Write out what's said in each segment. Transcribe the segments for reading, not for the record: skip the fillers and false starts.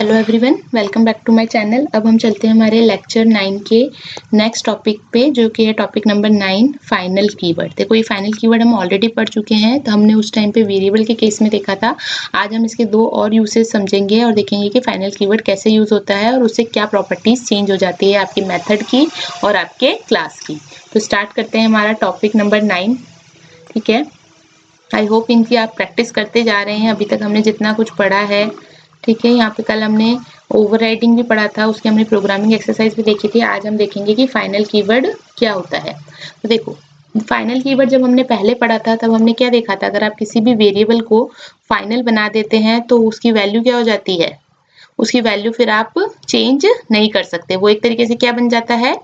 Hello everyone, welcome back to my channel. अब हम चलते हैं हमारे लेक्चर 9 के नेक्स्ट टॉपिक पे, जो कि है टॉपिक नंबर 9 फाइनल कीवर्ड। देखो, ये फाइनल कीवर्ड हम ऑलरेडी पढ़ चुके हैं, तो हमने उस टाइम पे वेरिएबल के केस में देखा था। आज हम इसके दो और यूसेज समझेंगे और देखेंगे कि फाइनल कीवर्ड कैसे यूज होता है और उससे क्या प्रॉपर्टीज चेंज हो जाती है आपकी मेथड की और आपके क्लास की। तो स्टार्ट करते हैं हमारा टॉपिक नंबर 9। ठीक है, आई होप इनकी आप प्रैक्टिस करते जा रहे हैं। अभी तक हमने जितना कुछ पढ़ा है, ठीक है, यहाँ पे कल हमने ओवरराइडिंग भी पढ़ा था, उसकी हमने प्रोग्रामिंग एक्सरसाइज भी देखी थी। आज हम देखेंगे कि फाइनल कीवर्ड क्या होता है। तो देखो, फाइनल कीवर्ड जब हमने पहले पढ़ा था तब हमने क्या देखा था, अगर आप किसी भी वेरिएबल को फाइनल बना देते हैं तो उसकी वैल्यू क्या हो जाती है, उसकी वैल्यू फिर आप चेंज नहीं कर सकते। वो एक तरीके से क्या बन जाता है,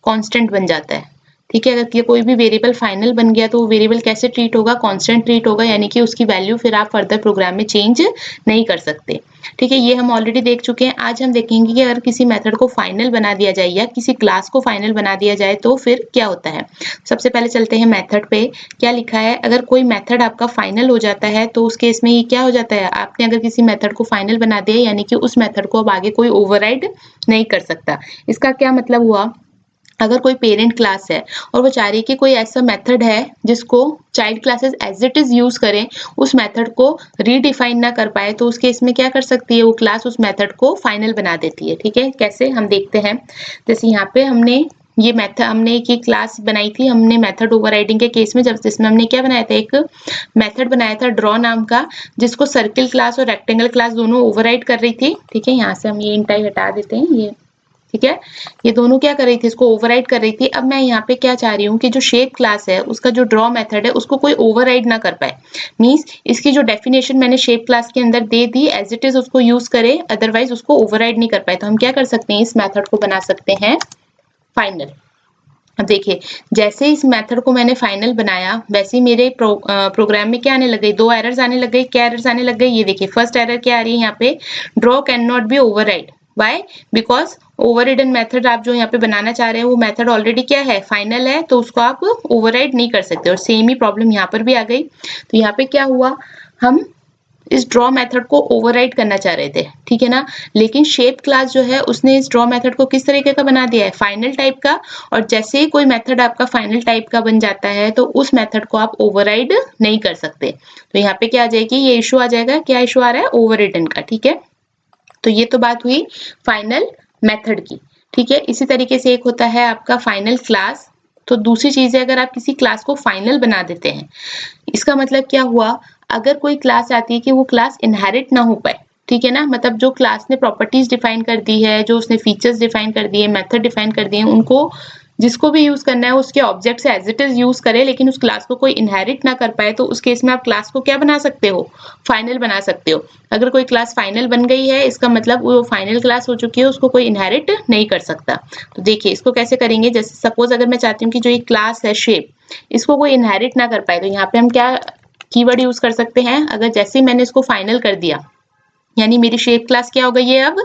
कांस्टेंट बन जाता है। ठीक है, अगर कोई भी वेरिएबल फाइनल बन गया तो वो वेरिएबल कैसे ट्रीट होगा, कांस्टेंट ट्रीट होगा, यानी कि उसकी वैल्यू फिर आप फर्दर प्रोग्राम में चेंज नहीं कर सकते। ठीक है, ये हम ऑलरेडी देख चुके हैं। आज हम देखेंगे कि अगर किसी मेथड को फाइनल बना दिया जाए या किसी क्लास को फाइनल बना दिया जाए तो फिर क्या होता है। सबसे पहले चलते हैं मेथड पे। क्या लिखा है, अगर कोई मेथड आपका फाइनल हो जाता है तो उस केस में ये क्या हो जाता है, आपने अगर किसी मेथड को फाइनल बना दिया यानी कि उस मेथड को अब आगे कोई ओवरराइड नहीं कर सकता। इसका क्या मतलब हुआ, अगर कोई पेरेंट क्लास है और वो चाह रही है कि कोई ऐसा मेथड है जिसको child classes as it is use करें, उस मेथड को रीडिफाइन ना कर पाए, तो उस केस में क्या कर सकती है, वो क्लास उस मेथड को फाइनल बना देती है। ठीक है, कैसे हम देखते हैं। जैसे यहाँ पे हमने ये मेथड, हमने एक क्लास बनाई थी, हमने मेथड ओवरराइडिंग के केस में, जब जिसमें हमने क्या बनाया था, एक मेथड बनाया था ड्रॉ नाम का, जिसको सर्किल क्लास और रेक्टेंगल क्लास दोनों ओवरराइड कर रही थी। ठीक है, यहाँ से हम ये इंटाई हटा देते हैं, ये ठीक है, ये दोनों क्या कर रही थी, इसको ओवरराइड कर रही थी। अब मैं यहाँ पे क्या चाह रही हूँ कि जो शेप क्लास है उसका जो ड्रॉ मेथड है उसको कोई ओवरराइड ना कर पाए। मींस इसकी जो डेफिनेशन मैंने शेप क्लास के अंदर दे दी एज इट इज उसको यूज करे, अदरवाइज उसको ओवरराइड नहीं कर पाए। तो हम क्या कर सकते हैं, इस मेथड को बना सकते हैं फाइनल। अब देखिए, जैसे इस मेथड को मैंने फाइनल बनाया वैसे ही मेरे प्रोग्राम में क्या आने लग गई, दो एरर्स आने लग गई। क्या एरर्स आने लग गई, ये देखिए, फर्स्ट एरर क्या आ रही है यहाँ पे, draw can not be override. Why, because overridden method आप जो यहाँ पे बनाना चाह रहे हैं वो मेथड ऑलरेडी क्या है, फाइनल है, तो उसको आप ओवरराइड नहीं कर सकते। और सेम ही प्रॉब्लम यहाँ पर भी आ गई। तो यहाँ पे क्या हुआ, हम इस ड्रॉ मेथड को ओवरराइड करना चाह रहे थे, ठीक है ना, लेकिन शेप क्लास जो है उसने इस ड्रॉ मेथड को किस तरीके का बना दिया है, फाइनल टाइप का। और जैसे ही कोई मेथड आपका फाइनल टाइप का बन जाता है तो उस मेथड को आप ओवरराइड नहीं कर सकते। तो यहाँ पे क्या आ जाएगी, ये इशू आ जाएगा, क्या इशू आ रहा है, ओवररिडन का। ठीक है, तो ये तो बात हुई फाइनल मेथड की। ठीक है, इसी तरीके से एक होता है आपका फाइनल क्लास। तो दूसरी चीज है, अगर आप किसी क्लास को फाइनल बना देते हैं, इसका मतलब क्या हुआ, अगर कोई क्लास आती है कि वो क्लास इनहेरिट ना हो पाए, ठीक है ना, मतलब जो क्लास ने प्रॉपर्टीज डिफाइन कर दी है, जो उसने फीचर्स डिफाइन कर दिए, मेथड डिफाइन कर दिए, उनको जिसको भी यूज करना है उसके ऑब्जेक्ट से एज इट इज यूज करे, लेकिन उस क्लास को कोई इनहेरिट ना कर पाए, तो उस केस में आप क्लास को क्या बना सकते हो, फाइनल बना सकते हो। अगर कोई क्लास फाइनल बन गई है इसका मतलब वो फाइनल क्लास हो चुकी है, उसको कोई इनहेरिट नहीं कर सकता। तो देखिए इसको कैसे करेंगे, जैसे सपोज अगर मैं चाहती हूँ कि जो ये क्लास है शेप, इसको कोई इनहेरिट ना कर पाए, तो यहाँ पे हम क्या कीवर्ड यूज कर सकते हैं, अगर जैसे ही मैंने इसको फाइनल कर दिया, यानी मेरी शेप क्लास क्या हो गई है, अब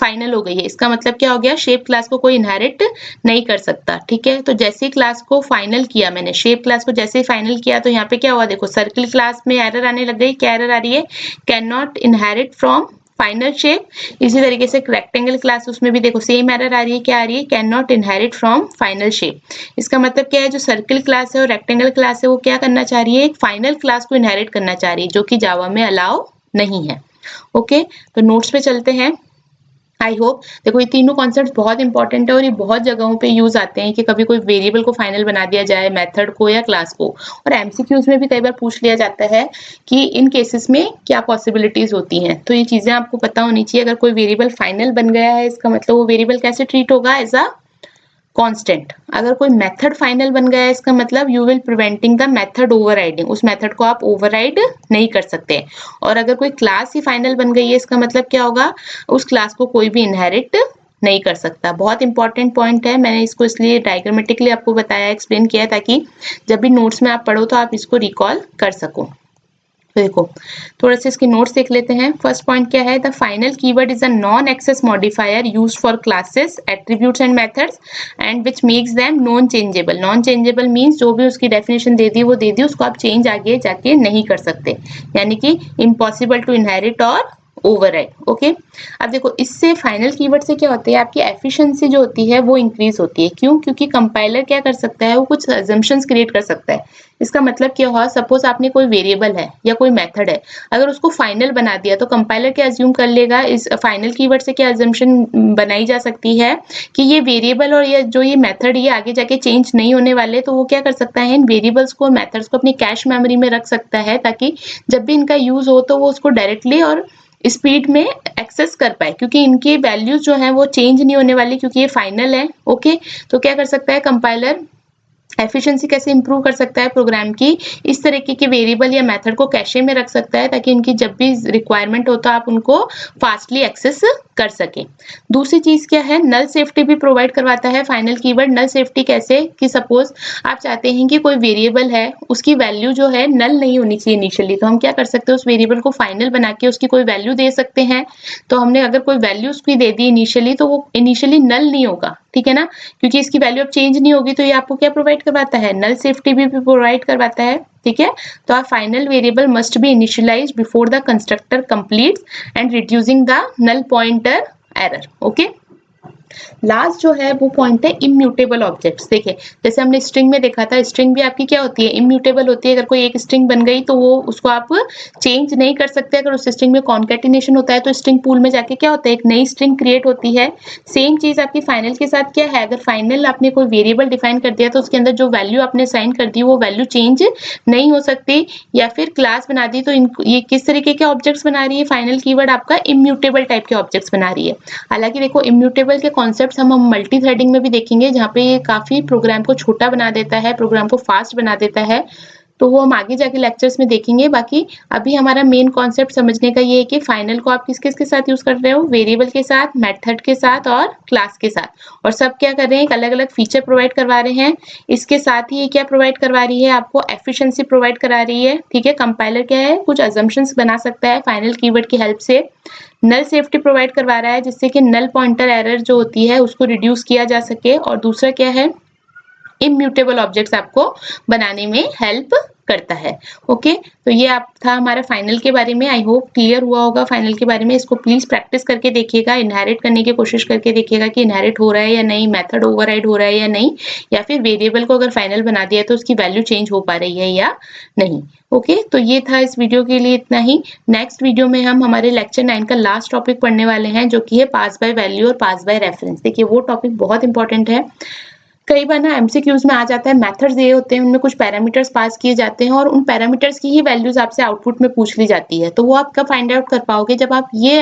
फाइनल हो गई है। इसका मतलब क्या हो गया, शेप क्लास को कोई इनहेरिट नहीं कर सकता। ठीक है, तो जैसे ही क्लास को फाइनल किया मैंने, शेप क्लास को जैसे ही फाइनल किया, तो यहाँ पे क्या हुआ, देखो सर्किल क्लास में एरर आने लग गई। क्या एरर आ रही है, can not inherit from final shape. इसी तरीके से रेक्टेंगल क्लास, उसमें भी देखो सेम एरर आ रही है। क्या आ रही है, can not inherit from final shape. इसका मतलब क्या है, जो सर्किल क्लास है और रेक्टेंगल क्लास है वो क्या करना चाह रही है, एक फाइनल क्लास को इनहेरिट करना चाह रही है, जो कि जावा में अलाउ नहीं है। ओके, तो नोट्स पे चलते हैं। आई होप, देखो ये तीनों कॉन्सेप्ट बहुत इंपॉर्टेंट है और ये बहुत जगहों पे यूज आते हैं कि कभी कोई वेरिएबल को फाइनल बना दिया जाए, मेथड को या क्लास को। और एमसीक्यूज में भी कई बार पूछ लिया जाता है कि इन केसेस में क्या पॉसिबिलिटीज होती हैं, तो ये चीजें आपको पता होनी चाहिए। अगर कोई वेरिएबल फाइनल बन गया है इसका मतलब वो वेरिएबल कैसे ट्रीट होगा, एज अ कांस्टेंट। अगर कोई मेथड फाइनल बन गया है इसका मतलब you will preventing the method overriding, उस मेथड को आप ओवरराइड नहीं कर सकते। और अगर कोई क्लास ही फाइनल बन गई है इसका मतलब क्या होगा, उस क्लास को कोई भी इनहेरिट नहीं कर सकता। बहुत इंपॉर्टेंट पॉइंट है, मैंने इसको इसलिए डायग्रामेटिकली आपको बताया, एक्सप्लेन किया, ताकि जब भी नोट्स में आप पढ़ो तो आप इसको रिकॉल कर सको। तो देखो थोड़ा सा इसके नोट्स देख लेते हैं। फर्स्ट पॉइंट क्या है, the final keyword is a non access modifier used for classes, attributes and methods and which makes them non changeable. Non changeable means जो भी उसकी डेफिनेशन दे दी वो दे दी, उसको आप चेंज आगे जाके नहीं कर सकते, यानी कि इम्पॉसिबल टू इनहेरिट और ओवरराइड। ओके, अब देखो इससे फाइनल कीवर्ड से क्या होता है, आपकी एफिशिएंसी जो होती है वो इंक्रीज होती है। क्यों? क्योंकि कंपाइलर क्या कर सकता है, वो कुछ अजम्पशंस क्रिएट कर सकता है। इसका मतलब क्या हुआ, सपोज आपने कोई वेरिएबल है या कोई मेथड है, अगर उसको फाइनल बना दिया तो कंपाइलर क्या अज्यूम कर लेगा, इस फाइनल कीवर्ड से क्या अजम्पशन बनाई जा सकती है कि ये वेरिएबल और ये मेथड ये आगे जाके चेंज नहीं होने वाले। तो वो क्या कर सकता है, इन वेरिएबल्स को, मेथड्स को अपनी कैश मेमोरी में रख सकता है, ताकि जब भी इनका यूज हो तो वो उसको डायरेक्टली और स्पीड में एक्सेस कर पाए, क्योंकि इनकी वैल्यूज जो है वो चेंज नहीं होने वाली, क्योंकि ये फाइनल है। ओके, तो क्या कर सकता है कंपाइलर, एफिशिएंसी कैसे इंप्रूव कर सकता है प्रोग्राम की, इस तरीके के वेरिएबल या मेथड को कैशे में रख सकता है, ताकि इनकी जब भी रिक्वायरमेंट हो तो आप उनको फास्टली एक्सेस कर सके। दूसरी चीज क्या है, नल सेफ्टी भी प्रोवाइड करवाता है फाइनल कीवर्ड। नल सेफ्टी कैसे, कि सपोज आप चाहते हैं कि कोई वेरिएबल है, उसकी वैल्यू जो है नल नहीं होनी चाहिए इनिशियली, तो हम क्या कर सकते हैं, उस वेरिएबल को फाइनल बना के उसकी कोई वैल्यू दे सकते हैं। तो हमने अगर कोई वैल्यू उसकी दे दी इनिशियली, तो वो इनिशियली नल नहीं होगा, ठीक है ना, क्योंकि इसकी वैल्यू अब चेंज नहीं होगी। तो ये आपको क्या प्रोवाइड करवाता है, नल सेफ्टी भी प्रोवाइड करवाता है। ठीक है, तो our final variable must be initialized before the constructor completes and reducing the null pointer error. Okay, last जो है वो पॉइंट है इम्यूटेबल ऑब्जेक्ट्स। देखिए जैसे हमने स्ट्रिंग में देखा था, स्ट्रिंग भी आपकी क्या होती है, इम्यूटेबल होती है। अगर कोई एक स्ट्रिंग बन गई तो वो उसको आप चेंज नहीं कर सकते। अगर उस स्ट्रिंग में कॉन्कैटिनेशन होता है तो स्ट्रिंग पूल में जाके क्या होता है, एक नई स्ट्रिंग क्रिएट होती है। सेम चीज आपकी फाइनल के साथ क्या है, अगर फाइनल आपने कोई वेरिएबल डिफाइन कर दिया तो उसके अंदर जो वैल्यू आपने साइन कर दी वो वैल्यू चेंज नहीं हो सकती। या फिर क्लास बना दी तो ये किस तरीके के ऑब्जेक्ट्स बना रही है, फाइनल कीवर्ड आपका इम्यूटेबल टाइप के ऑब्जेक्ट्स बना रही है। हालांकि देखो इम्यूटेबल के कॉन्सेप्ट्स हम मल्टी थ्रेडिंग में भी देखेंगे, जहाँ पे ये काफी प्रोग्राम को छोटा बना देता है, प्रोग्राम को फास्ट बना देता है। तो वो हम आगे जाके लेक्चर्स में देखेंगे। बाकी अभी हमारा मेन कॉन्सेप्ट समझने का ये है कि फाइनल को आप किस किस के साथ यूज कर रहे हो, वेरिएबल के साथ, मेथड के साथ और क्लास के साथ। और सब क्या कर रहे हैं, एक अलग अलग फीचर प्रोवाइड करवा रहे हैं। इसके साथ ही ये क्या प्रोवाइड करवा रही है, आपको एफिशिएंसी प्रोवाइड करा रही है। ठीक है, कंपाइलर क्या है, कुछ अजम्पशंस बना सकता है फाइनल कीवर्ड की हेल्प से। नल सेफ्टी प्रोवाइड करवा रहा है, जिससे कि नल पॉइंटर एरर जो होती है उसको रिड्यूस किया जा सके। और दूसरा क्या है, इम्यूटेबल ऑब्जेक्ट्स आपको बनाने में हेल्प करता है। ओके, तो ये आप था हमारा फाइनल के बारे में। आई होप क्लियर हुआ होगा फाइनल के बारे में। इसको प्लीज प्रैक्टिस करके देखिएगा, इनहेरिट करने की कोशिश करके देखिएगा कि इनहेरिट हो रहा है या नहीं, मेथड ओवरराइड हो रहा है या नहीं, या फिर वेरिएबल को अगर फाइनल बना दिया तो उसकी वैल्यू चेंज हो पा रही है या नहीं। ओके, तो ये था इस वीडियो के लिए इतना ही। नेक्स्ट वीडियो में हम हमारे लेक्चर 9 का लास्ट टॉपिक पढ़ने वाले हैं, जो कि है पास बाय वैल्यू और पास बाय रेफरेंस। देखिए वो टॉपिक बहुत इंपॉर्टेंट है। कई बार ना एमसीक्यूज में आ जाता है, मेथड्स ये होते हैं, उनमें कुछ पैरामीटर्स पास किए जाते हैं और उन पैरामीटर्स की ही वैल्यूज आपसे आउटपुट में पूछ ली जाती है। तो वो आप कब फाइंड आउट कर पाओगे, जब आप ये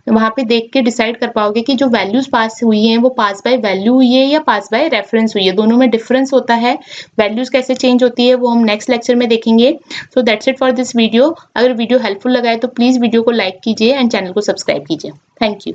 वहां पे देख के डिसाइड कर पाओगे कि जो वैल्यूज पास हुई हैं वो पास बाय वैल्यू हुई है या पास बाय रेफरेंस हुई है। दोनों में डिफरेंस होता है, वैल्यूज कैसे चेंज होती है वो हम नेक्स्ट लेक्चर में देखेंगे। So that's it for this video. अगर वीडियो हेल्पफुल लगा है तो प्लीज वीडियो को लाइक कीजिए एंड चैनल को सब्सक्राइब कीजिए। Thank you.